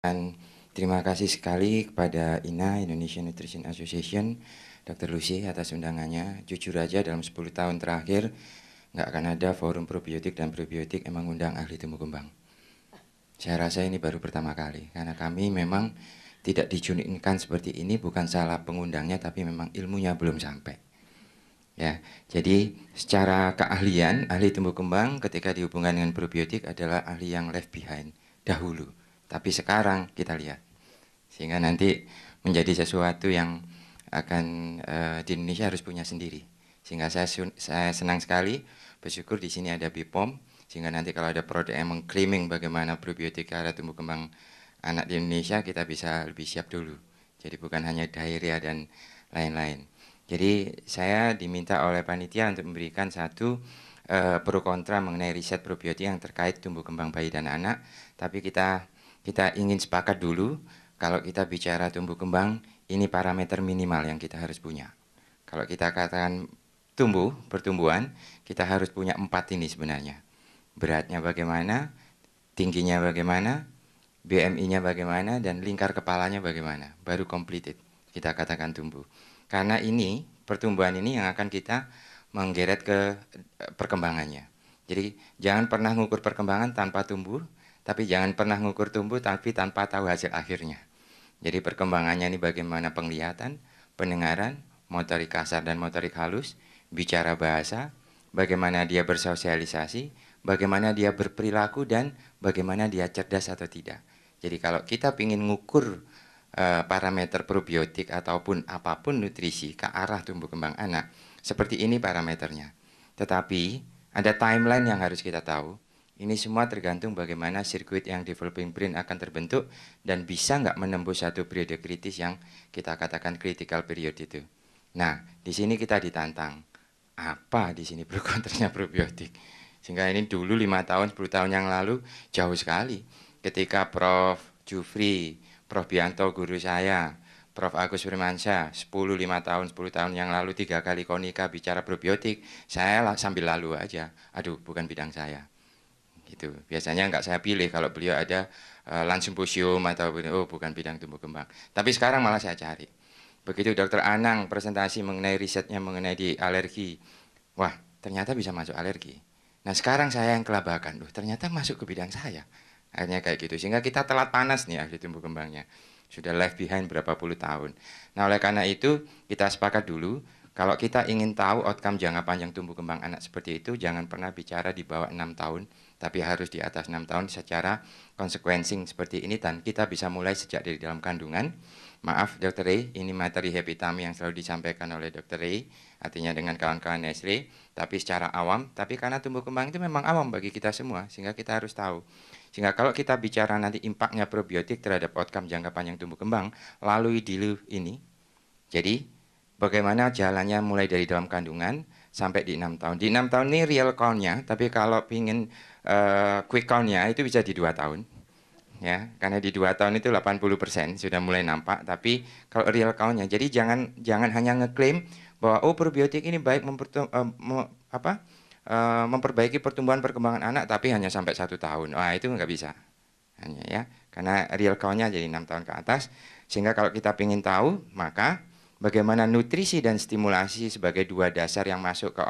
Dan terima kasih sekali kepada INA, Indonesian Nutrition Association, Dr. Lucy atas undangannya. Jujur aja dalam 10 tahun terakhir nggak akan ada forum probiotik dan probiotik yang mengundang ahli tumbuh kembang. Saya rasa ini baru pertama kali, karena kami memang tidak dijunikan seperti ini, bukan salah pengundangnya, tapi memang ilmunya belum sampai. Ya, jadi secara keahlian, ahli tumbuh kembang ketika dihubungkan dengan probiotik adalah ahli yang left behind dahulu. Tapi sekarang kita lihat, sehingga nanti menjadi sesuatu yang akan di Indonesia harus punya sendiri. Sehingga saya senang sekali bersyukur di sini ada BPOM, sehingga nanti kalau ada produk yang mengklaiming bagaimana probiotik arah tumbuh kembang anak di Indonesia, kita bisa lebih siap dulu. Jadi bukan hanya diarrhea dan lain-lain. Jadi saya diminta oleh panitia untuk memberikan satu pro kontra mengenai riset probiotik yang terkait tumbuh kembang bayi dan anak. Tapi kita ingin sepakat dulu, kalau kita bicara tumbuh kembang, ini parameter minimal yang kita harus punya. Kalau kita katakan pertumbuhan, kita harus punya 4 ini sebenarnya. Beratnya bagaimana, tingginya bagaimana, BMI-nya bagaimana, dan lingkar kepalanya bagaimana. Baru completed, kita katakan tumbuh. Karena ini, pertumbuhan ini yang akan kita menggeret ke perkembangannya. Jadi jangan pernah mengukur perkembangan tanpa tumbuh, tapi jangan pernah mengukur tumbuh tapi tanpa tahu hasil akhirnya. Jadi perkembangannya ini bagaimana penglihatan, pendengaran, motorik kasar dan motorik halus, bicara bahasa, bagaimana dia bersosialisasi, bagaimana dia berperilaku, dan bagaimana dia cerdas atau tidak. Jadi kalau kita ingin mengukur parameter probiotik ataupun apapun nutrisi ke arah tumbuh kembang anak, seperti ini parameternya. Tetapi ada timeline yang harus kita tahu. Ini semua tergantung bagaimana sirkuit yang developing brain akan terbentuk dan bisa nggak menembus satu periode kritis yang kita katakan critical period itu. Nah, di sini kita ditantang. Apa di sini pro kontranya probiotik? Sehingga ini dulu 5 tahun, 10 tahun yang lalu jauh sekali. Ketika Prof. Jufri, Prof. Bianto guru saya, Prof. Agus Firmansyah, 5 tahun, 10 tahun yang lalu 3 kali konika bicara probiotik, saya sambil lalu aja. Aduh, bukan bidang saya. Gitu. Biasanya nggak saya pilih kalau beliau ada Lansymposium atau bukan bidang tumbuh kembang. Tapi sekarang malah saya cari. Begitu Dokter Anang presentasi mengenai risetnya mengenai di alergi, wah ternyata bisa masuk alergi. Nah sekarang saya yang kelabakan, ternyata masuk ke bidang saya. Akhirnya kayak gitu, sehingga kita telat panas nih ahli tumbuh kembangnya. Sudah left behind berapa puluh tahun. Nah oleh karena itu kita sepakat dulu, kalau kita ingin tahu outcome jangka panjang tumbuh kembang anak seperti itu, jangan pernah bicara di bawah 6 tahun, tapi harus di atas 6 tahun secara konsekuensi seperti ini, dan kita bisa mulai sejak dari dalam kandungan. Maaf Dr. Ray, ini materi happy tummy yang selalu disampaikan oleh Dr. Ray, artinya dengan kawan-kawan Nestle, tapi secara awam, tapi karena tumbuh kembang itu memang awam bagi kita semua, sehingga kita harus tahu. Sehingga kalau kita bicara nanti impaknya probiotik terhadap outcome jangka panjang tumbuh kembang, lalui dulu ini. Jadi, bagaimana jalannya mulai dari dalam kandungan sampai di 6 tahun. Di 6 tahun ini real count-nya, tapi kalau ingin quick count-nya itu bisa di 2 tahun. Ya, karena di 2 tahun itu 80% sudah mulai nampak, tapi kalau real count-nya, jadi jangan hanya ngeklaim bahwa probiotik ini baik memperbaiki pertumbuhan perkembangan anak, tapi hanya sampai 1 tahun. Wah itu nggak bisa, hanya ya, karena real count-nya jadi 6 tahun ke atas. Sehingga kalau kita ingin tahu, maka bagaimana nutrisi dan stimulasi sebagai 2 dasar yang masuk ke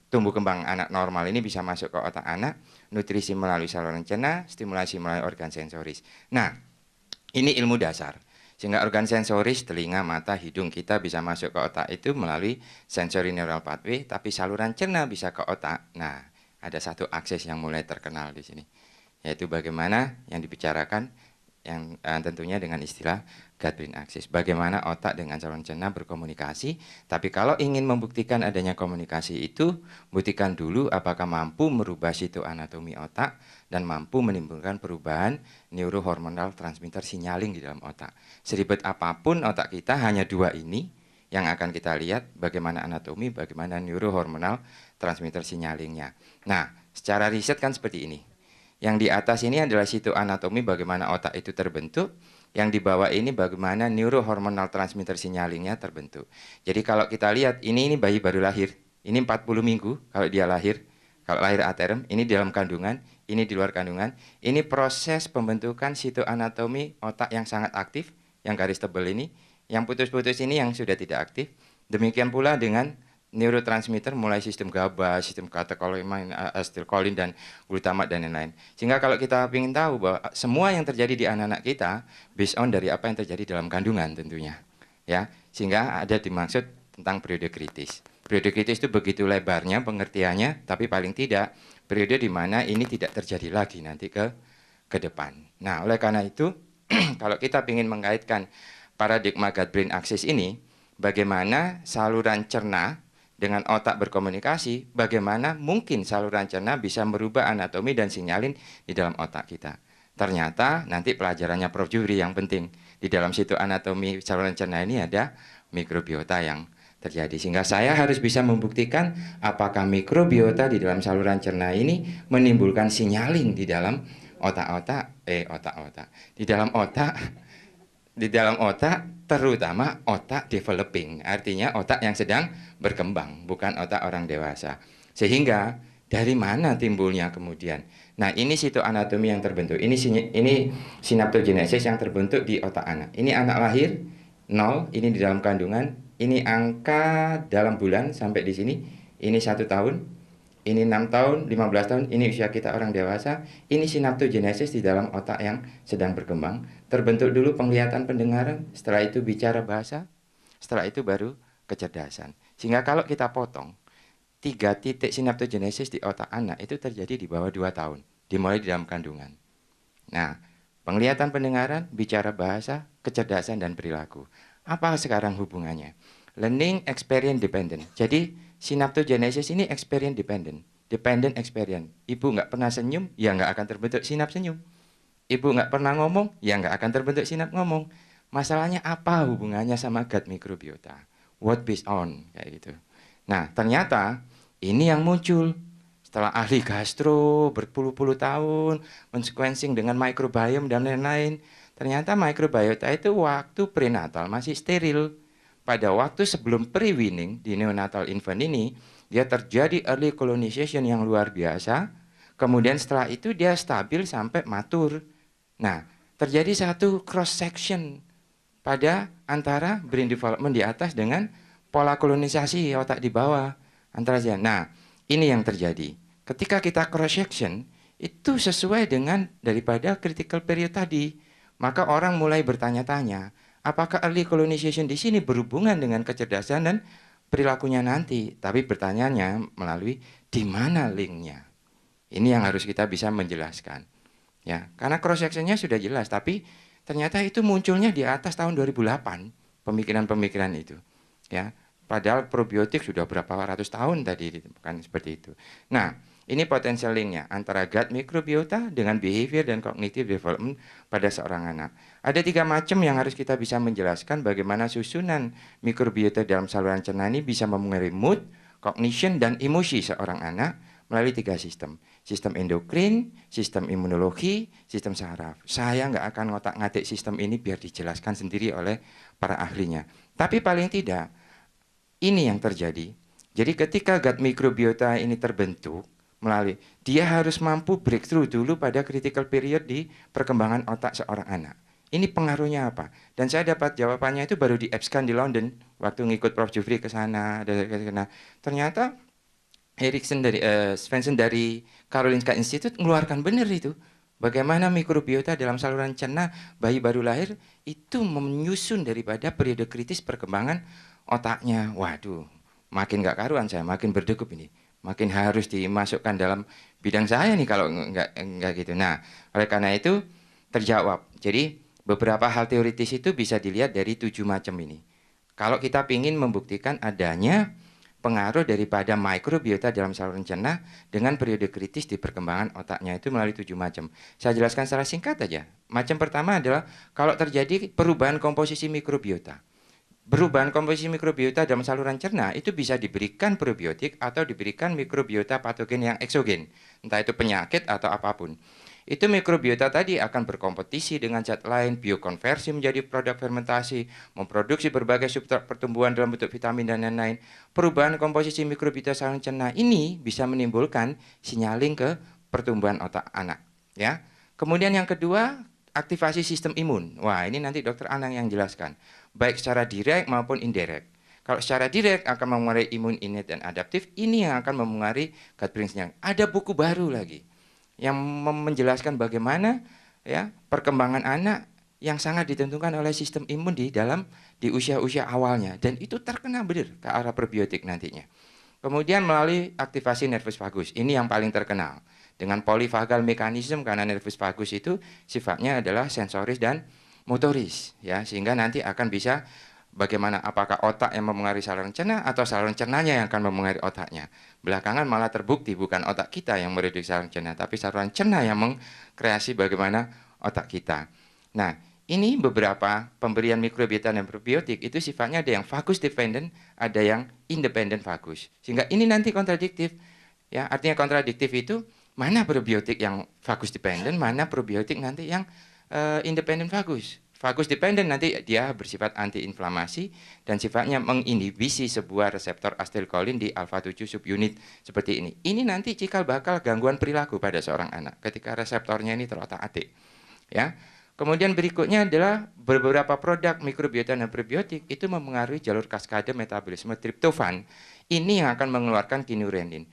tumbuh kembang anak normal ini bisa masuk ke otak anak, nutrisi melalui saluran cerna, stimulasi melalui organ sensoris. Nah, ini ilmu dasar. Sehingga organ sensoris, telinga, mata, hidung kita bisa masuk ke otak itu melalui sensory neural pathway, tapi saluran cerna bisa ke otak. Nah, ada satu akses yang mulai terkenal di sini, yaitu bagaimana yang dibicarakan yang tentunya dengan istilah gut-brain axis. Bagaimana otak dengan saluran cerna berkomunikasi, tapi kalau ingin membuktikan adanya komunikasi itu, buktikan dulu apakah mampu merubah sitoanatomi otak dan mampu menimbulkan perubahan neurohormonal transmitter signaling di dalam otak. Seribet apapun otak kita, hanya 2 ini yang akan kita lihat, bagaimana anatomi, bagaimana neurohormonal transmitter signalingnya. Nah, secara riset kan seperti ini. Yang di atas ini adalah sitoanatomi, bagaimana otak itu terbentuk. Yang di bawah ini bagaimana neurohormonal transmitter signalingnya terbentuk. Jadi kalau kita lihat, ini bayi baru lahir. Ini 40 minggu kalau dia lahir. Kalau lahir aterem, ini dalam kandungan, ini di luar kandungan. Ini proses pembentukan sitoanatomi otak yang sangat aktif, yang garis tebal ini. Yang putus-putus ini yang sudah tidak aktif. Demikian pula dengan neurotransmitter mulai sistem GABA, sistem katekolamine, asetilkolin dan glutamat dan lain-lain. Sehingga kalau kita ingin tahu bahwa semua yang terjadi di anak-anak kita based on dari apa yang terjadi dalam kandungan tentunya. Ya, sehingga ada dimaksud tentang periode kritis. Periode kritis itu begitu lebarnya pengertiannya, tapi paling tidak periode di mana ini tidak terjadi lagi nanti ke depan. Nah, oleh karena itu kalau kita ingin mengaitkan paradigma gut-brain axis ini, bagaimana saluran cerna dengan otak berkomunikasi, bagaimana mungkin saluran cerna bisa merubah anatomi dan sinyalin di dalam otak kita. Ternyata nanti pelajarannya Prof. Jufri yang penting. Di dalam situ anatomi saluran cerna ini ada mikrobiota yang terjadi. Sehingga saya harus bisa membuktikan apakah mikrobiota di dalam saluran cerna ini menimbulkan sinyaling di dalam di dalam otak terutama otak developing, artinya otak yang sedang berkembang, bukan otak orang dewasa. Sehingga dari mana timbulnya kemudian? Nah, ini sitoanatomi yang terbentuk. Ini sinaptogenesis yang terbentuk di otak anak. Ini anak lahir 0, ini di dalam kandungan. Ini angka dalam bulan sampai di sini. Ini 1 tahun. Ini 6 tahun, 15 tahun, ini usia kita orang dewasa. Ini sinaptogenesis di dalam otak yang sedang berkembang. Terbentuk dulu penglihatan, pendengaran, setelah itu bicara bahasa, setelah itu baru kecerdasan. Sehingga kalau kita potong, 3 titik sinaptogenesis di otak anak itu terjadi di bawah 2 tahun, dimulai di dalam kandungan. Nah, penglihatan, pendengaran, bicara bahasa, kecerdasan, dan perilaku. Apa sekarang hubungannya? Learning experience dependent. Jadi, sinaptogenesis ini experience dependent experience. Ibu nggak pernah senyum, ya nggak akan terbentuk sinap senyum. Ibu nggak pernah ngomong, ya nggak akan terbentuk sinap ngomong. Masalahnya apa hubungannya sama gut microbiota? What based on? Kayak gitu. Nah, ternyata ini yang muncul setelah ahli gastro berpuluh-puluh tahun mensequencing dengan microbiome dan lain-lain. Ternyata microbiota itu waktu prenatal masih steril. Pada waktu sebelum pre-weaning di neonatal infant ini, dia terjadi early colonization yang luar biasa. Kemudian setelah itu dia stabil sampai matur. Nah, terjadi satu cross section pada antara brain development di atas dengan pola kolonisasi otak di bawah antara dia. Nah, ini yang terjadi. Ketika kita cross section, itu sesuai dengan daripada critical period tadi. Maka orang mulai bertanya-tanya, apakah early colonization di sini berhubungan dengan kecerdasan dan perilakunya nanti? Tapi pertanyaannya melalui di mana linknya? Ini yang harus kita bisa menjelaskan. Ya, karena cross sectionnya sudah jelas, tapi ternyata itu munculnya di atas tahun 2008 pemikiran-pemikiran itu. Ya, padahal probiotik sudah berapa ratus tahun tadi, bukan seperti itu. Nah, ini potensial linknya antara gut microbiota dengan behavior dan cognitive development pada seorang anak. Ada 3 macam yang harus kita bisa menjelaskan bagaimana susunan mikrobiota dalam saluran cerna ini bisa mempengaruhi mood, cognition, dan emosi seorang anak melalui 3 sistem. Sistem endokrin, sistem imunologi, sistem saraf. Saya nggak akan ngotak-ngatik sistem ini biar dijelaskan sendiri oleh para ahlinya. Tapi paling tidak, ini yang terjadi. Jadi ketika gut microbiota ini terbentuk, melalui dia harus mampu breakthrough dulu pada critical period di perkembangan otak seorang anak. Ini pengaruhnya apa? Dan saya dapat jawabannya itu baru di EBSCON di London waktu ngikut Prof. Jufri ke sana. Ternyata Svensson dari Karolinska Institute mengeluarkan benar itu. Bagaimana mikrobiota dalam saluran cerna bayi baru lahir itu menyusun daripada periode kritis perkembangan otaknya. Waduh, makin gak karuan saya, makin berdegup ini. Makin harus dimasukkan dalam bidang saya nih kalau enggak gitu. Nah, oleh karena itu terjawab. Jadi beberapa hal teoritis itu bisa dilihat dari 7 macam ini. Kalau kita ingin membuktikan adanya pengaruh daripada mikrobiota dalam saluran cerna dengan periode kritis di perkembangan otaknya itu melalui 7 macam. Saya jelaskan secara singkat aja. Macam pertama adalah kalau terjadi perubahan komposisi mikrobiota. Perubahan komposisi mikrobiota dalam saluran cerna itu bisa diberikan probiotik atau diberikan mikrobiota patogen yang eksogen, entah itu penyakit atau apapun. Itu mikrobiota tadi akan berkompetisi dengan zat lain, biokonversi menjadi produk fermentasi, memproduksi berbagai substrat pertumbuhan dalam bentuk vitamin dan lain-lain. Perubahan komposisi mikrobiota saluran cerna ini bisa menimbulkan signaling ke pertumbuhan otak anak. Ya. Kemudian yang kedua, aktivasi sistem imun. Wah, ini nanti Dokter Anang yang jelaskan. Baik secara direct maupun indirect. Kalau secara direct akan memengaruhi imun innate dan adaptif, ini yang akan memengaruhi gut-brain synchrony. Ada buku baru lagi yang menjelaskan bagaimana ya perkembangan anak yang sangat ditentukan oleh sistem imun di usia-usia awalnya, dan itu terkena benar ke arah probiotik nantinya. Kemudian melalui aktivasi nervus vagus, ini yang paling terkenal dengan polyvagal mechanism, karena nervus vagus itu sifatnya adalah sensoris dan motoris ya, sehingga nanti akan bisa bagaimana apakah otak yang memengaruhi saluran cerna atau saluran cernanya yang akan memengaruhi otaknya. Belakangan malah terbukti bukan otak kita yang mereduksi saluran cerna, tapi saluran cerna yang mengkreasi bagaimana otak kita. Nah, ini beberapa pemberian mikrobiota dan probiotik itu sifatnya ada yang vagus dependent, ada yang independent vagus. Sehingga ini nanti kontradiktif. Ya, artinya kontradiktif itu mana probiotik yang vagus dependent, mana probiotik nanti yang independent vagus. Vagus dependent nanti dia bersifat antiinflamasi dan sifatnya menginhibisi sebuah reseptor acetylcholine di alpha 7 subunit seperti ini. Ini nanti cikal bakal gangguan perilaku pada seorang anak ketika reseptornya ini terotak-atik. Ya. Kemudian berikutnya adalah beberapa produk mikrobiota dan probiotik itu memengaruhi jalur kaskade metabolisme triptofan. Ini yang akan mengeluarkan kinurenin.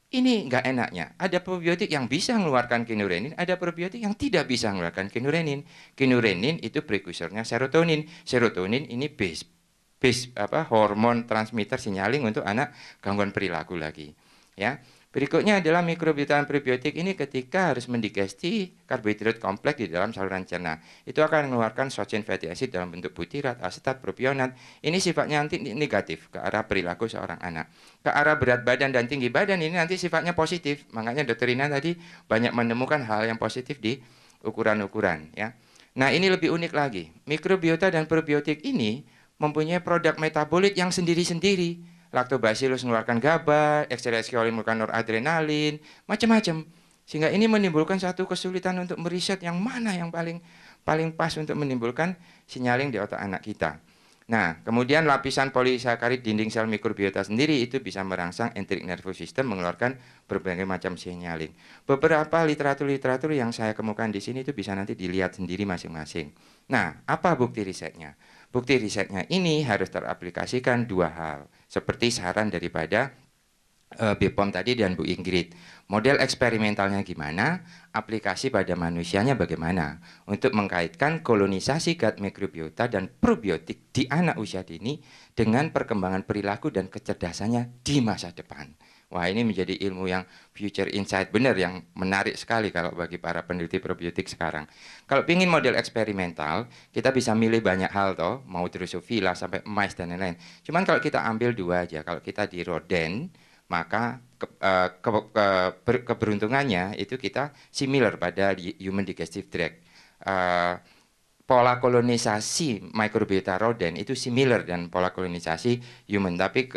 Ini enggak enaknya, ada probiotik yang bisa mengeluarkan kinurenin, ada probiotik yang tidak bisa mengeluarkan kinurenin. Kinurenin itu prekursornya serotonin. Serotonin ini base hormon transmitter signaling untuk anak gangguan perilaku lagi. Ya. Berikutnya adalah mikrobiota dan probiotik ini ketika harus mendigesti karbohidrat kompleks di dalam saluran cerna. Itu akan mengeluarkan short chain fatty acid dalam bentuk butirat, asetat, propionat. Ini sifatnya nanti negatif ke arah perilaku seorang anak. Ke arah berat badan dan tinggi badan ini nanti sifatnya positif. Makanya Dr. Rina tadi banyak menemukan hal yang positif di ukuran-ukuran. Ya. Nah, ini lebih unik lagi. Mikrobiota dan probiotik ini mempunyai produk metabolit yang sendiri-sendiri. Lactobacillus mengeluarkan GABA, Escherichia mengeluarkan noradrenalin, macam-macam. Sehingga ini menimbulkan satu kesulitan untuk meriset yang mana yang paling pas untuk menimbulkan signaling di otak anak kita. Nah, kemudian lapisan polisakarid dinding sel mikrobiota sendiri itu bisa merangsang enteric nervous system mengeluarkan berbagai macam signaling. Beberapa literatur yang saya kemukakan di sini itu bisa nanti dilihat sendiri masing-masing. Nah, apa bukti risetnya? Bukti risetnya ini harus teraplikasikan dua hal, seperti saran daripada BPOM tadi dan Bu Ingrid. Model eksperimentalnya gimana, aplikasi pada manusianya bagaimana, untuk mengkaitkan kolonisasi gut mikrobiota dan probiotik di anak usia dini dengan perkembangan perilaku dan kecerdasannya di masa depan. Wah, ini menjadi ilmu yang future insight benar, yang menarik sekali kalau bagi para peneliti probiotik sekarang. Kalau ingin model eksperimental, kita bisa milih banyak hal toh, mau Drosophila sampai mice dan lain-lain. Cuman kalau kita ambil dua aja, kalau kita di rodent, maka keberuntungannya itu kita similar pada human digestive tract. Pola kolonisasi microbiota rodent itu similar dan pola kolonisasi human, tapi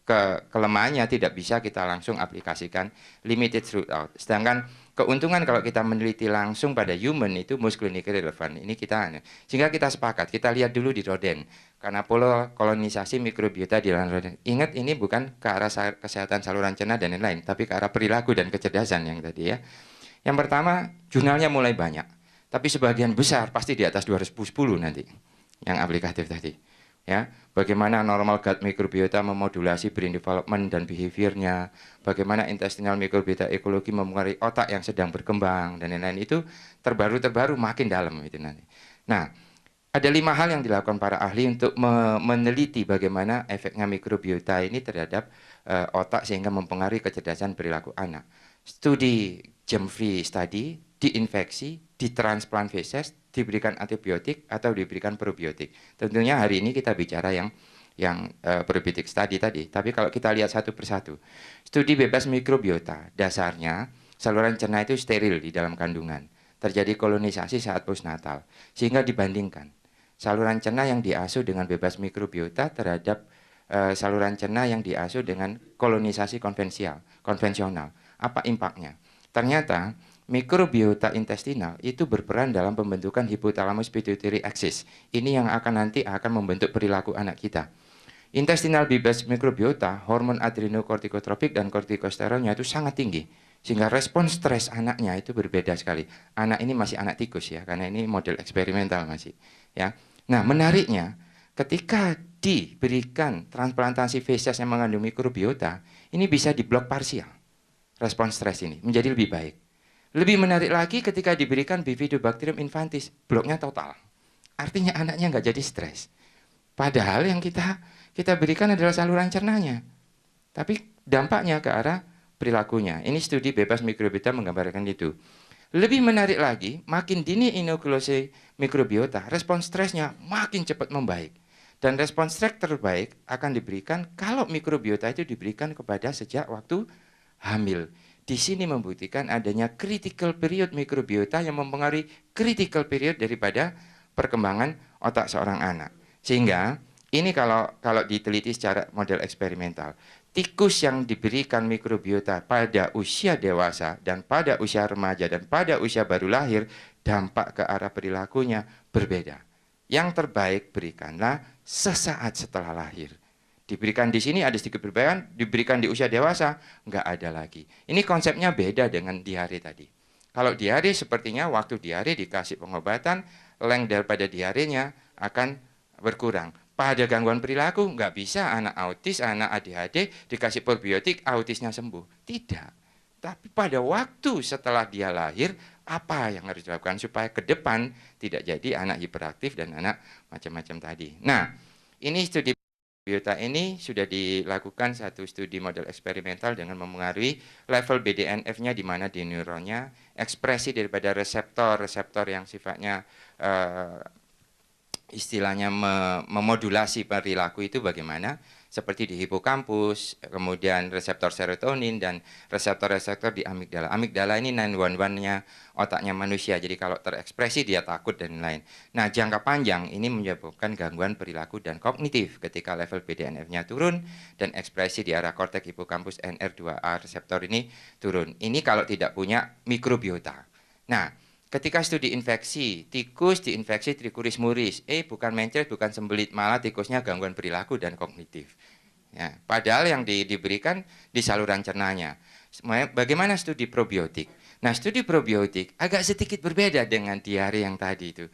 kelemahannya tidak bisa kita langsung aplikasikan limited throughout. Sedangkan keuntungan kalau kita meneliti langsung pada human itu most clinically relevant. Ini kita, sehingga kita sepakat, kita lihat dulu di rodent. Karena pola kolonisasi mikrobiota di dalam rodent. Ingat, ini bukan ke arah kesehatan saluran cerna dan lain-lain, tapi ke arah perilaku dan kecerdasan yang tadi ya. Yang pertama, jurnalnya mulai banyak. Tapi sebagian besar pasti di atas 210 nanti yang aplikatif tadi. Ya, bagaimana normal gut mikrobiota memodulasi brain development dan behaviornya, bagaimana intestinal mikrobiota ekologi memengaruhi otak yang sedang berkembang dan lain-lain, itu terbaru makin dalam itu nanti. Nah, ada 5 hal yang dilakukan para ahli untuk meneliti bagaimana efeknya mikrobiota ini terhadap otak sehingga mempengaruhi kecerdasan perilaku anak. Studi germ-free study, diinfeksi, ditransplant feses, diberikan antibiotik atau diberikan probiotik. Tentunya hari ini kita bicara yang probiotik study tadi, tapi kalau kita lihat satu persatu, studi bebas mikrobiota, dasarnya saluran cerna itu steril di dalam kandungan, terjadi kolonisasi saat postnatal, sehingga dibandingkan saluran cerna yang diasuh dengan bebas mikrobiota terhadap saluran cerna yang diasuh dengan kolonisasi konvensional. Apa impaknya? Ternyata mikrobiota intestinal itu berperan dalam pembentukan hypothalamus pituitary axis. Ini yang nanti akan membentuk perilaku anak kita. Intestinal bebas mikrobiota, hormon adrenokortikotropik dan kortikosteroidnya itu sangat tinggi. Sehingga respon stres anaknya itu berbeda sekali. Anak ini masih anak tikus ya, karena ini model eksperimental masih. Ya. Nah, menariknya ketika diberikan transplantasi feses yang mengandung mikrobiota, ini bisa diblok parsial. Respon stres ini menjadi lebih baik. Lebih menarik lagi ketika diberikan Bifidobacterium infantis, bloknya total. Artinya anaknya nggak jadi stres. Padahal yang kita berikan adalah saluran cernanya. Tapi dampaknya ke arah perilakunya. Ini studi bebas mikrobiota menggambarkan itu. Lebih menarik lagi, makin dini inokulasi mikrobiota, respon stresnya makin cepat membaik. Dan respon stres terbaik akan diberikan kalau mikrobiota itu diberikan kepada sejak waktu hamil. Di sini membuktikan adanya critical period mikrobiota yang mempengaruhi critical period daripada perkembangan otak seorang anak. Sehingga ini kalau diteliti secara model eksperimental, tikus yang diberikan mikrobiota pada usia dewasa dan pada usia remaja dan pada usia baru lahir, dampak ke arah perilakunya berbeda. Yang terbaik berikanlah sesaat setelah lahir. Diberikan di sini ada sedikit perbedaan, diberikan di usia dewasa, nggak ada lagi. Ini konsepnya beda dengan diare tadi. Kalau diare sepertinya waktu diare dikasih pengobatan, length daripada diarenya akan berkurang. Pada gangguan perilaku, nggak bisa anak autis, anak ADHD dikasih probiotik, autisnya sembuh. Tidak. Tapi pada waktu setelah dia lahir, apa yang harus dilakukan supaya ke depan tidak jadi anak hiperaktif dan anak macam-macam tadi. Nah, ini studi biota ini sudah dilakukan satu studi model eksperimental dengan memengaruhi level BDNF-nya di mana di neuronnya, ekspresi daripada reseptor yang sifatnya istilahnya memodulasi perilaku itu bagaimana, seperti di hipokampus, kemudian reseptor serotonin dan reseptor-reseptor di amigdala. Amigdala ini 911-nya otaknya manusia, jadi kalau terekspresi dia takut dan lain. Nah, jangka panjang ini menyebabkan gangguan perilaku dan kognitif ketika level BDNF-nya turun dan ekspresi di arah korteks hipokampus NR2A reseptor ini turun. Ini kalau tidak punya mikrobiota. Nah, ketika studi infeksi, tikus diinfeksi Trichuris muris. Bukan mencret, bukan sembelit, malah tikusnya gangguan perilaku dan kognitif. Ya, padahal yang diberikan di saluran cernanya. Bagaimana studi probiotik? Nah, studi probiotik agak sedikit berbeda dengan diare yang tadi itu.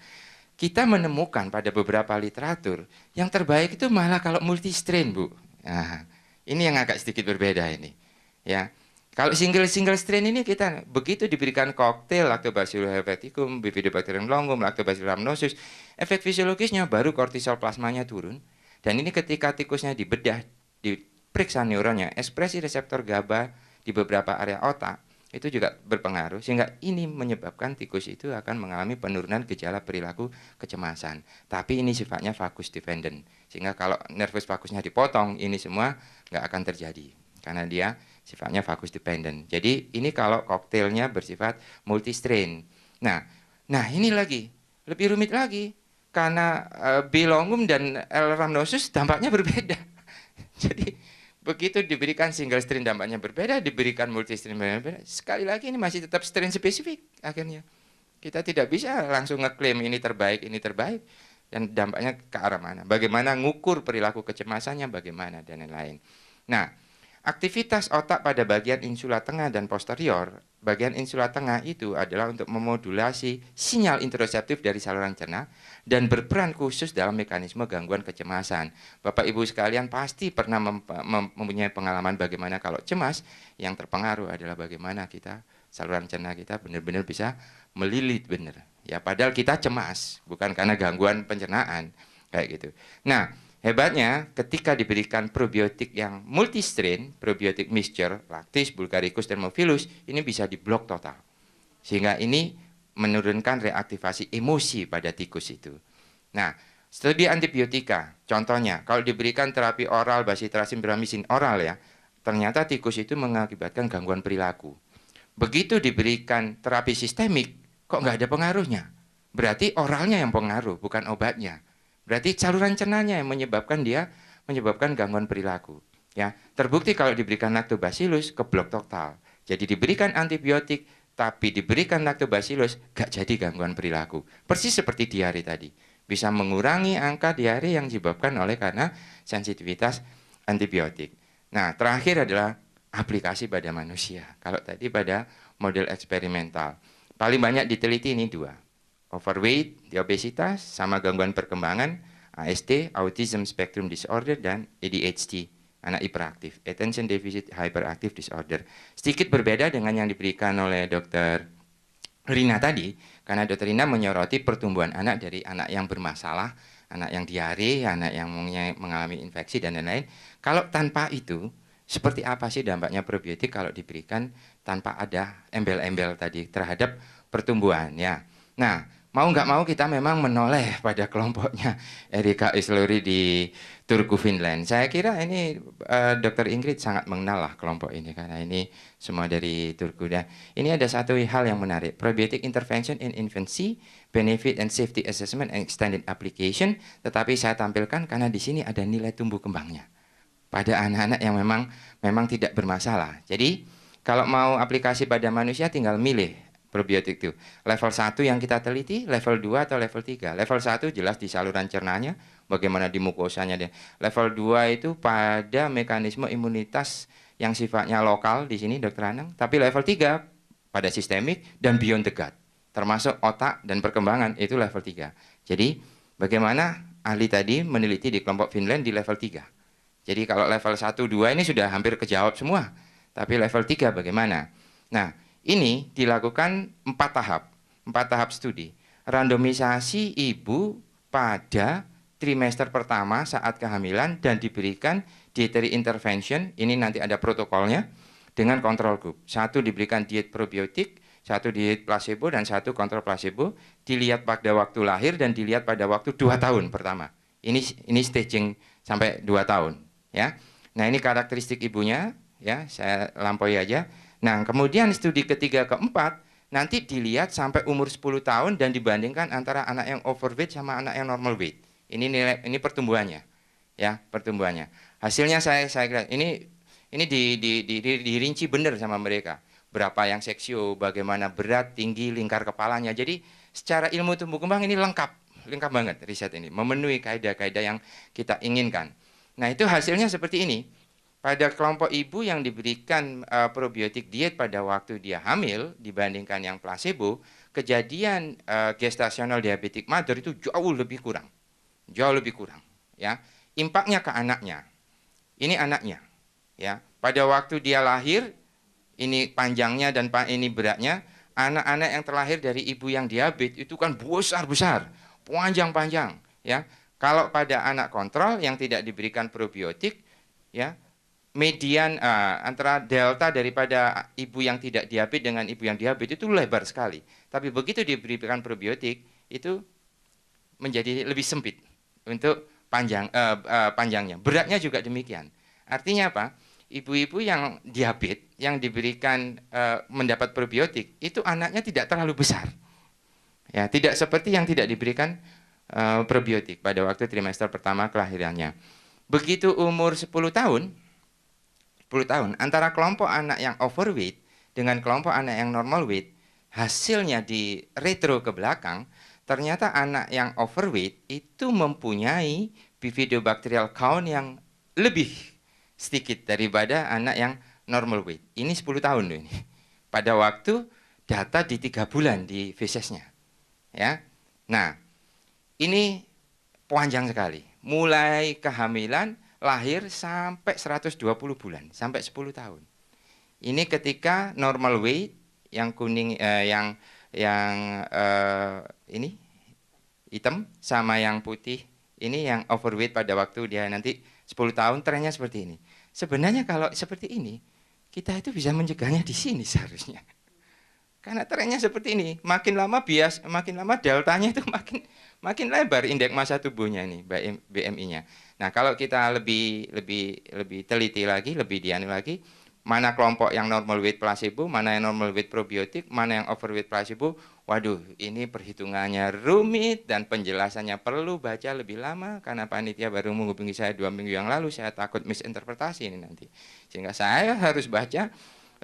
Kita menemukan pada beberapa literatur, yang terbaik itu malah kalau multistrain, Bu. Nah, ini yang agak sedikit berbeda ini. Ya. Kalau single strain ini kita begitu diberikan koktail Lactobacillus helveticum, Bifidobacterium longum, Lactobacillus rhamnosus, efek fisiologisnya baru kortisol plasmanya turun. Dan ini ketika tikusnya dibedah, diperiksa neuronnya, ekspresi reseptor GABA di beberapa area otak itu juga berpengaruh, sehingga ini menyebabkan tikus itu akan mengalami penurunan gejala perilaku kecemasan. Tapi ini sifatnya vagus dependent, sehingga kalau nervus vagusnya dipotong, ini semua nggak akan terjadi karena dia sifatnya vagus dependent. Jadi ini kalau koktailnya bersifat multistrain. Nah ini lagi lebih rumit lagi karena B. longum dan L. rhamnosus dampaknya berbeda. Jadi begitu diberikan single strain dampaknya berbeda, diberikan multistrain berbeda. Sekali lagi ini masih tetap strain spesifik akhirnya. Kita tidak bisa langsung ngeklaim ini terbaik dan dampaknya ke arah mana. Bagaimana ngukur perilaku kecemasannya bagaimana dan lain-lain. Nah, aktivitas otak pada bagian insula tengah dan posterior, bagian insula tengah itu adalah untuk memodulasi sinyal interoceptif dari saluran cerna dan berperan khusus dalam mekanisme gangguan kecemasan. Bapak Ibu sekalian pasti pernah mempunyai pengalaman bagaimana kalau cemas, yang terpengaruh adalah bagaimana saluran cerna kita benar-benar bisa melilit benar. Ya, padahal kita cemas, bukan karena gangguan pencernaan kayak gitu. Nah, hebatnya ketika diberikan probiotik yang multistrain, probiotik mixture, Lactis, Bulgaricus, Thermophilus, ini bisa diblok total. Sehingga ini menurunkan reaktivasi emosi pada tikus itu. Nah, studi antibiotika, contohnya kalau diberikan terapi oral Bacitracin bramisin oral ya, ternyata tikus itu mengakibatkan gangguan perilaku. Begitu diberikan terapi sistemik, kok nggak ada pengaruhnya? Berarti oralnya yang pengaruh, bukan obatnya. Berarti saluran cernanya yang menyebabkan gangguan perilaku. Ya, terbukti kalau diberikan Lactobacillus keblok total. Jadi diberikan antibiotik tapi diberikan Lactobacillus gak jadi gangguan perilaku. Persis seperti diare tadi. Bisa mengurangi angka diare yang disebabkan oleh karena sensitivitas antibiotik. Nah, terakhir adalah aplikasi pada manusia. Kalau tadi pada model eksperimental. Paling banyak diteliti ini dua. Overweight, obesitas, sama gangguan perkembangan, ASD, Autism Spectrum Disorder, dan ADHD, anak hiperaktif, Attention Deficit Hyperactive Disorder. Sedikit berbeda dengan yang diberikan oleh Dr. Rina tadi, karena Dr. Rina menyoroti pertumbuhan anak dari anak yang bermasalah, anak yang diare, anak yang mengalami infeksi, dan lain-lain. Kalau tanpa itu, seperti apa sih dampaknya probiotik kalau diberikan tanpa ada embel-embel tadi terhadap pertumbuhan ya. Nah, mau nggak mau kita memang menoleh pada kelompoknya Erika Isluri di Turku, Finland. Saya kira ini Dr. Ingrid sangat mengenal lah kelompok ini karena ini semua dari Turku. Dan ini ada satu hal yang menarik, probiotic intervention in infancy, benefit and safety assessment and extended application. Tetapi saya tampilkan karena di sini ada nilai tumbuh kembangnya pada anak-anak yang memang tidak bermasalah. Jadi kalau mau aplikasi pada manusia tinggal milih probiotik itu. Level 1 yang kita teliti, level 2 atau level 3. Level 1 jelas di saluran cernanya, bagaimana di mukosanya dia. Level 2 itu pada mekanisme imunitas yang sifatnya lokal di sini Dr. Anang, tapi level 3 pada sistemik dan beyond the gut. Termasuk otak dan perkembangan itu level 3. Jadi bagaimana ahli tadi meneliti di kelompok Finland di level 3. Jadi kalau level 1, 2 ini sudah hampir kejawab semua. Tapi level 3 bagaimana? Nah, ini dilakukan 4 tahap. 4 tahap studi. Randomisasi ibu pada trimester pertama saat kehamilan dan diberikan dietary intervention. Ini nanti ada protokolnya dengan kontrol group. 1 diberikan diet probiotik, 1 diet placebo, dan 1 kontrol placebo. Dilihat pada waktu lahir dan dilihat pada waktu 2 tahun pertama. Ini staging sampai 2 tahun. Ya, nah ini karakteristik ibunya, ya saya lampaui aja. Nah kemudian studi ketiga keempat nanti dilihat sampai umur 10 tahun dan dibandingkan antara anak yang overweight sama anak yang normal weight. Ini pertumbuhannya, ya pertumbuhannya. Hasilnya saya kira ini dirinci benar sama mereka. Berapa yang seksio, bagaimana berat, tinggi, lingkar kepalanya. Jadi secara ilmu tumbuh kembang ini lengkap banget riset ini, memenuhi kaidah-kaidah yang kita inginkan. Nah itu hasilnya seperti ini. Pada kelompok ibu yang diberikan probiotik diet pada waktu dia hamil dibandingkan yang placebo, kejadian gestasional diabetic mother itu jauh lebih kurang. Jauh lebih kurang. Ya, impaknya ke anaknya. Ini anaknya. Ya, pada waktu dia lahir, ini panjangnya dan ini beratnya, anak-anak yang terlahir dari ibu yang diabetes itu kan besar-besar, panjang-panjang. Ya, kalau pada anak kontrol yang tidak diberikan probiotik, ya median antara delta daripada ibu yang tidak diabetes dengan ibu yang diabetes itu lebar sekali. Tapi begitu diberikan probiotik itu menjadi lebih sempit untuk panjangnya. Beratnya juga demikian. Artinya apa? Ibu-ibu yang diabetes yang diberikan mendapat probiotik itu anaknya tidak terlalu besar. Ya, tidak seperti yang tidak diberikan probiotik pada waktu trimester pertama kelahirannya. Begitu umur 10 tahun antara kelompok anak yang overweight dengan kelompok anak yang normal weight, hasilnya di retro ke belakang, ternyata anak yang overweight itu mempunyai bifidobacterial count yang lebih sedikit daripada anak yang normal weight. Ini 10 tahun loh ini. Pada waktu data di 3 bulan di fesesnya. Ya. Nah, ini panjang sekali. Mulai kehamilan, lahir sampai 120 bulan, sampai 10 tahun. Ini ketika normal weight yang kuning ini hitam sama yang putih ini yang overweight pada waktu dia nanti 10 tahun trennya seperti ini. Sebenarnya kalau seperti ini, kita itu bisa mencegahnya di sini seharusnya. Karena trennya seperti ini, makin lama deltanya itu makin lebar indeks massa tubuhnya ini, BMI-nya. Nah, kalau kita lebih teliti lagi, lebih dianu lagi, mana kelompok yang normal weight placebo, mana yang normal weight probiotik, mana yang overweight placebo. Waduh, ini perhitungannya rumit dan penjelasannya perlu baca lebih lama karena panitia baru menghubungi saya 2 minggu yang lalu, saya takut misinterpretasi ini nanti. Sehingga saya harus baca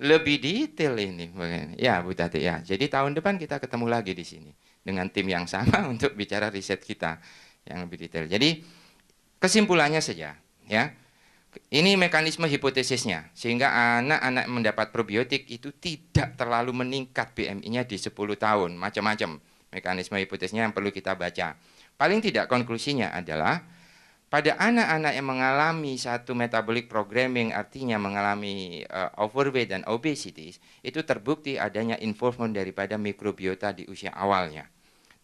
lebih detail ini. Ya, Bu Tati ya. Jadi tahun depan kita ketemu lagi di sini dengan tim yang sama untuk bicara riset kita yang lebih detail. Jadi kesimpulannya saja, ya. Ini mekanisme hipotesisnya, sehingga anak-anak yang mendapat probiotik itu tidak terlalu meningkat BMI-nya di 10 tahun, macam-macam mekanisme hipotesisnya yang perlu kita baca. Paling tidak konklusinya adalah pada anak-anak yang mengalami satu metabolic programming, artinya mengalami overweight dan obesity, itu terbukti adanya involvement daripada mikrobiota di usia awalnya.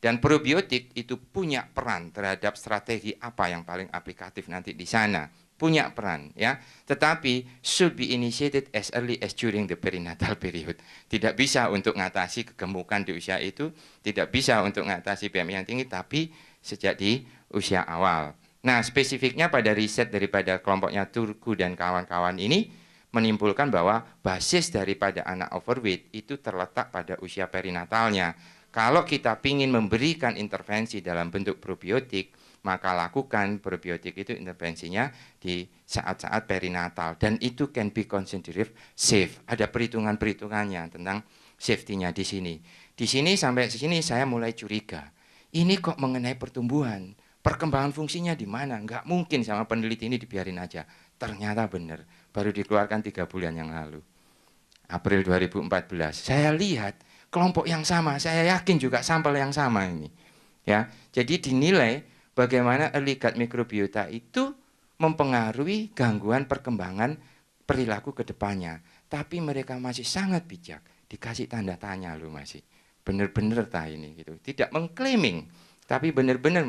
Dan probiotik itu punya peran terhadap strategi apa yang paling aplikatif nanti di sana. Punya peran, ya. Tetapi should be initiated as early as during the perinatal period. Tidak bisa untuk mengatasi kegemukan di usia itu, tidak bisa untuk mengatasi BMI yang tinggi, tapi sejak di usia awal. Nah, spesifiknya pada riset daripada kelompoknya Turku dan kawan-kawan ini menimbulkan bahwa basis daripada anak overweight itu terletak pada usia perinatalnya. Kalau kita ingin memberikan intervensi dalam bentuk probiotik, maka lakukan probiotik itu intervensinya di saat-saat perinatal. Dan itu can be considered safe. Ada perhitungan-perhitungannya tentang safety-nya di sini. Di sini sampai sini saya mulai curiga. Ini kok mengenai pertumbuhan. Perkembangan fungsinya di mana? Nggak mungkin sama peneliti ini dibiarin aja. Ternyata benar. Baru dikeluarkan 3 bulan yang lalu. April 2014. Saya lihat kelompok yang sama, saya yakin juga sampel yang sama ini. Ya, jadi dinilai bagaimana early gut microbiota itu mempengaruhi gangguan perkembangan perilaku ke depannya. Tapi mereka masih sangat bijak, dikasih tanda tanya loh masih. Benar-benar tah ini gitu. Tidak mengklaiming, tapi benar-benar.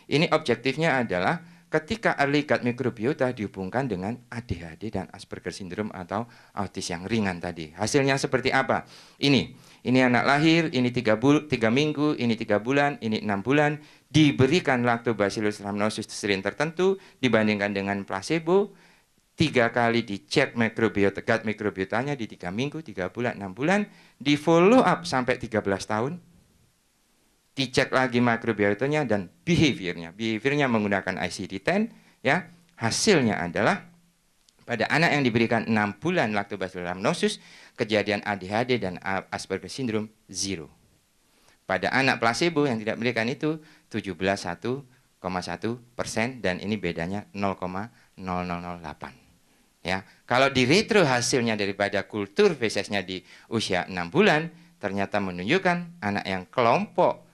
Ini objektifnya adalah ketika early gut microbiota dihubungkan dengan ADHD dan Asperger syndrome atau autis yang ringan tadi. Hasilnya seperti apa? Ini anak lahir, ini 3 minggu, ini 3 bulan, ini 6 bulan, diberikan Lactobacillus rhamnosus strain tertentu dibandingkan dengan placebo, 3 kali dicek mikrobiota, gut mikrobiotanya di 3 minggu, 3 bulan, 6 bulan, di follow up sampai 13 tahun, dicek lagi makrobiotanya dan behaviornya menggunakan ICD-10, ya. Hasilnya adalah pada anak yang diberikan 6 bulan Lactobacillus rhamnosus, kejadian ADHD dan Asperger syndrome 0. Pada anak placebo yang tidak diberikan itu 17,1% dan ini bedanya 0,0008. Ya, kalau di retro hasilnya daripada kultur fesesnya di usia 6 bulan ternyata menunjukkan anak yang kelompok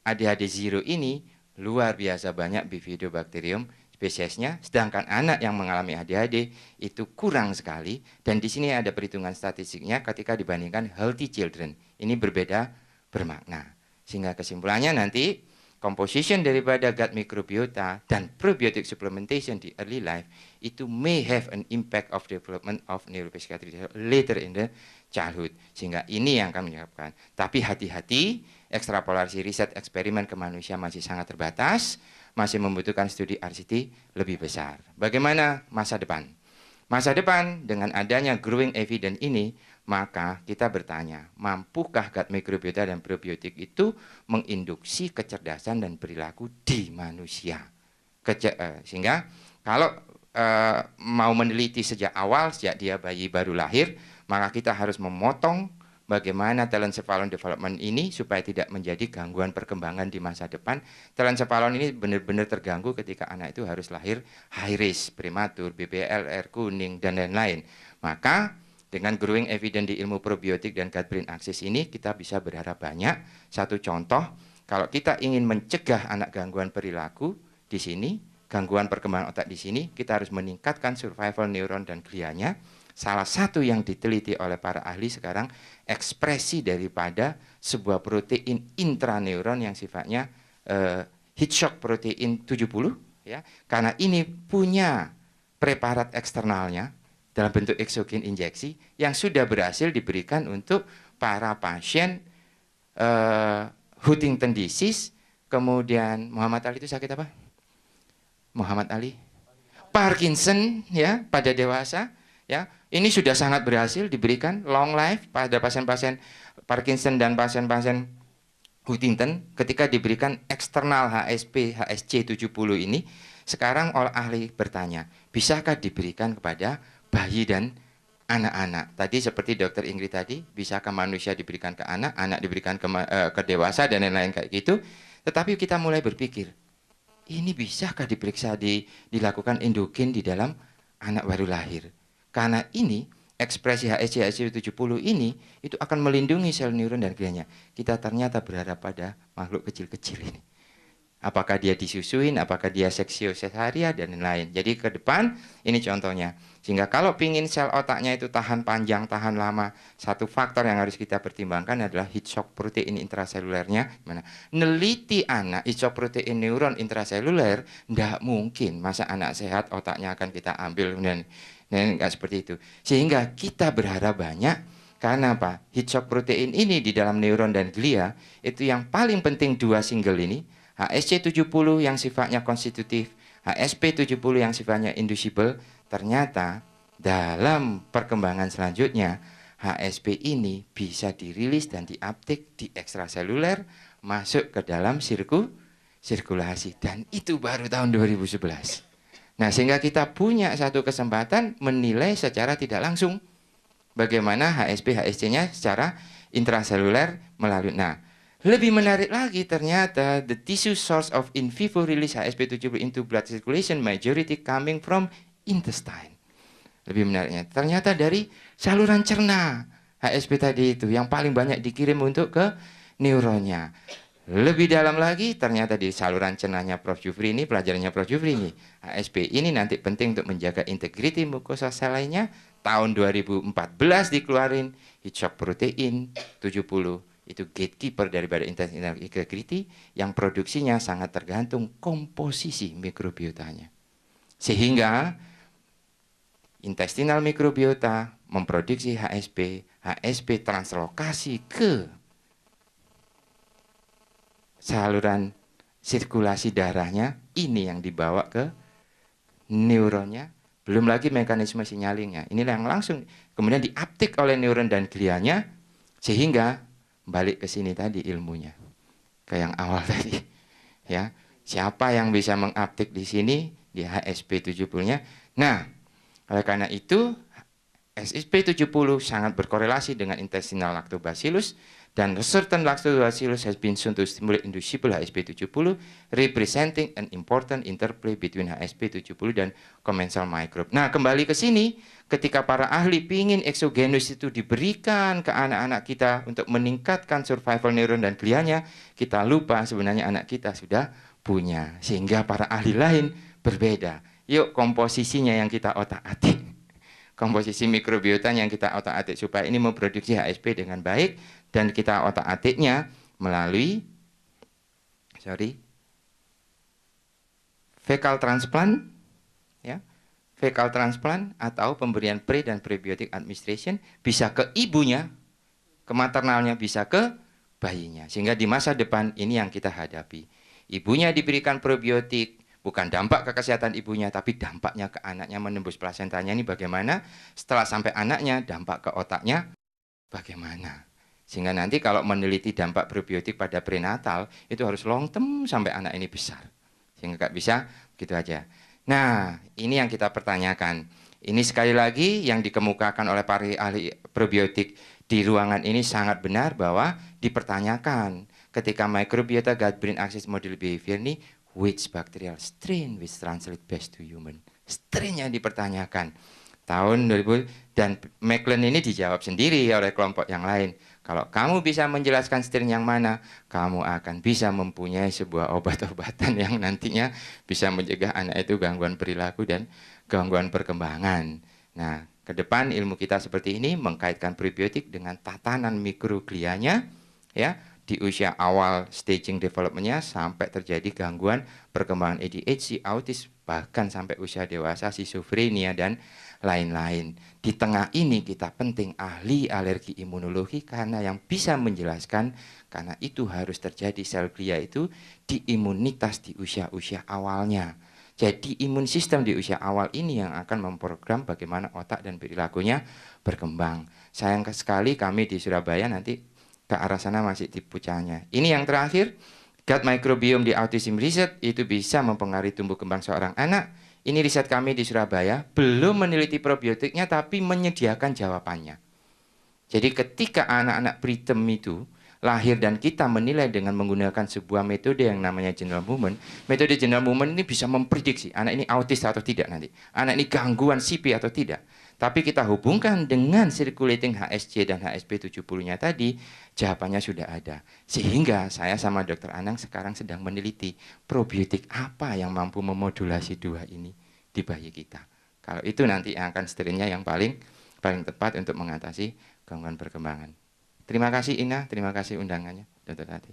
ADHD 0 ini luar biasa banyak Bifidobacterium spesiesnya, sedangkan anak yang mengalami ADHD itu kurang sekali, dan di sini ada perhitungan statistiknya ketika dibandingkan healthy children. Ini berbeda bermakna. Sehingga kesimpulannya nanti composition daripada gut microbiota dan probiotic supplementation di early life itu may have an impact of development of neuropsychiatric later in the childhood. Sehingga ini yang kami harapkan. Tapi hati-hati, ekstrapolasi riset eksperimen ke manusia masih sangat terbatas, masih membutuhkan studi RCT lebih besar. Bagaimana masa depan? Masa depan dengan adanya growing evidence ini, maka kita bertanya, mampukah gut microbiota dan probiotik itu menginduksi kecerdasan dan perilaku di manusia? Sehingga kalau mau meneliti sejak awal, sejak dia bayi baru lahir, maka kita harus memotong bagaimana telencephalon development ini supaya tidak menjadi gangguan perkembangan di masa depan. Telencephalon ini benar-benar terganggu ketika anak itu harus lahir high risk, prematur, BBLR kuning, dan lain-lain. Maka dengan growing evidence di ilmu probiotik dan gut brain axis ini kita bisa berharap banyak. Satu contoh, kalau kita ingin mencegah anak gangguan perilaku di sini, gangguan perkembangan otak di sini, kita harus meningkatkan survival neuron dan glianya. Salah satu yang diteliti oleh para ahli sekarang ekspresi daripada sebuah protein intraneuron yang sifatnya heat shock protein 70, ya. Karena ini punya preparat eksternalnya dalam bentuk eksogen injeksi yang sudah berhasil diberikan untuk para pasien Huntington disease, kemudian Muhammad Ali itu sakit apa? Muhammad Ali Parkinson, ya, pada dewasa, ya. Ini sudah sangat berhasil diberikan long life pada pasien-pasien Parkinson dan pasien-pasien Huntington ketika diberikan eksternal HSP HSC 70 ini. Sekarang ahli bertanya, bisakah diberikan kepada bayi dan anak-anak? Tadi seperti Dokter Ingrid tadi, bisakah manusia diberikan ke anak, anak diberikan ke dewasa dan lain-lain kayak gitu. Tetapi kita mulai berpikir, ini bisakah diperiksa dilakukan endogen di dalam anak baru lahir. Karena ini ekspresi HSC HSC70 ini itu akan melindungi sel neuron dan glianya. Kita ternyata berharap pada makhluk kecil-kecil ini. Apakah dia disusuin, apakah dia seksio-sesaria, dan lain-lain. Jadi ke depan, ini contohnya. Sehingga kalau pingin sel otaknya itu tahan panjang, tahan lama, satu faktor yang harus kita pertimbangkan adalah heat shock protein intraselulernya. Neliti anak, heat shock protein neuron intraseluler, tidak mungkin. Masa anak sehat, otaknya akan kita ambil, dan nggak seperti itu. Sehingga kita berharap banyak, karena apa? Heat shock protein ini di dalam neuron dan glia, itu yang paling penting dua single ini, HSC70 yang sifatnya konstitutif, HSP70 yang sifatnya inducible, ternyata dalam perkembangan selanjutnya HSP ini bisa dirilis dan diuptake di ekstraseluler masuk ke dalam sirkulasi, dan itu baru tahun 2011. Nah, sehingga kita punya satu kesempatan menilai secara tidak langsung bagaimana HSP HSC-nya secara intraseluler melalui. Nah, lebih menarik lagi, ternyata the tissue source of in vivo release HSP70 into blood circulation majority coming from intestine. Lebih menariknya, ternyata dari saluran cerna HSP tadi itu yang paling banyak dikirim untuk ke neuronnya. Lebih dalam lagi, ternyata di saluran cernanya Prof. Jufri ini, pelajarannya Prof. Jufri ini, HSP ini nanti penting untuk menjaga integriti mukosa sel lainnya. Tahun 2014 dikeluarin heat shock protein 70. Itu gatekeeper daripada intestinal integrity yang produksinya sangat tergantung komposisi mikrobiotanya. Sehingga intestinal mikrobiota memproduksi HSP, HSP translokasi ke saluran sirkulasi darahnya, ini yang dibawa ke neuronnya, belum lagi mekanisme sinyalingnya. Inilah yang langsung kemudian diuptake oleh neuron dan glianya, sehingga balik ke sini tadi ilmunya, ke yang awal tadi, ya. Siapa yang bisa menguptake di sini di HSP70-nya? Nah, oleh karena itu HSP70 sangat berkorelasi dengan intestinal lactobacillus, dan certain lactobacillus has been shown to stimulate inducible HSP70, representing an important interplay between HSP70 dan commensal microbe. Nah, kembali ke sini, ketika para ahli pingin exogenous itu diberikan ke anak-anak kita untuk meningkatkan survival neuron dan glianya, kita lupa sebenarnya anak kita sudah punya. Sehingga para ahli lain berbeda. Yuk, komposisinya yang kita otak-atik. Komposisi mikrobiota yang kita otak-atik supaya ini memproduksi HSP dengan baik, dan kita otak-atiknya melalui fecal transplant, ya, fecal transplant atau pemberian pre dan prebiotik administration, bisa ke ibunya, ke maternalnya, bisa ke bayinya. Sehingga di masa depan ini yang kita hadapi. Ibunya diberikan probiotik, bukan dampak ke kesehatan ibunya, tapi dampaknya ke anaknya menembus plasentanya ini bagaimana, setelah sampai anaknya, dampak ke otaknya bagaimana. Sehingga nanti kalau meneliti dampak probiotik pada prenatal, itu harus long term sampai anak ini besar. Sehingga nggak bisa gitu aja. Nah, ini yang kita pertanyakan. Ini sekali lagi yang dikemukakan oleh para ahli probiotik di ruangan ini sangat benar, bahwa dipertanyakan ketika microbiota gut-brain axis model behavior ini, which bacterial strain which translate best to human. Strain yang dipertanyakan. Tahun 2000, dan McLean ini dijawab sendiri oleh kelompok yang lain. Kalau kamu bisa menjelaskan strain yang mana, kamu akan bisa mempunyai sebuah obat-obatan yang nantinya bisa mencegah anak itu gangguan perilaku dan gangguan perkembangan. Nah, ke depan ilmu kita seperti ini mengkaitkan probiotik dengan tatanan mikroglianya, ya, di usia awal staging developmentnya sampai terjadi gangguan perkembangan ADHD, autis, bahkan sampai usia dewasa, schizophrenia, dan lain-lain. Di tengah ini kita penting ahli alergi imunologi, karena yang bisa menjelaskan, karena itu harus terjadi sel glia itu di imunitas di usia-usia awalnya. Jadi imun sistem di usia awal ini yang akan memprogram bagaimana otak dan perilakunya berkembang. Sayang sekali kami di Surabaya nanti ke arah sana masih dipucanya. Ini yang terakhir, gut microbiome di autism research itu bisa mempengaruhi tumbuh kembang seorang anak. Ini riset kami di Surabaya, belum meneliti probiotiknya tapi menyediakan jawabannya. Jadi ketika anak-anak preterm itu lahir dan kita menilai dengan menggunakan sebuah metode yang namanya general movement. Metode general movement ini bisa memprediksi anak ini autis atau tidak nanti, anak ini gangguan CP atau tidak. Tapi kita hubungkan dengan circulating HSC dan HSP 70-nya tadi, jawabannya sudah ada. Sehingga saya sama Dr. Anang sekarang sedang meneliti probiotik apa yang mampu memodulasi dua ini di bayi kita. Kalau itu nanti akan strainnya yang paling tepat untuk mengatasi gangguan perkembangan. Terima kasih Ina, terima kasih undangannya, Dr. Tati.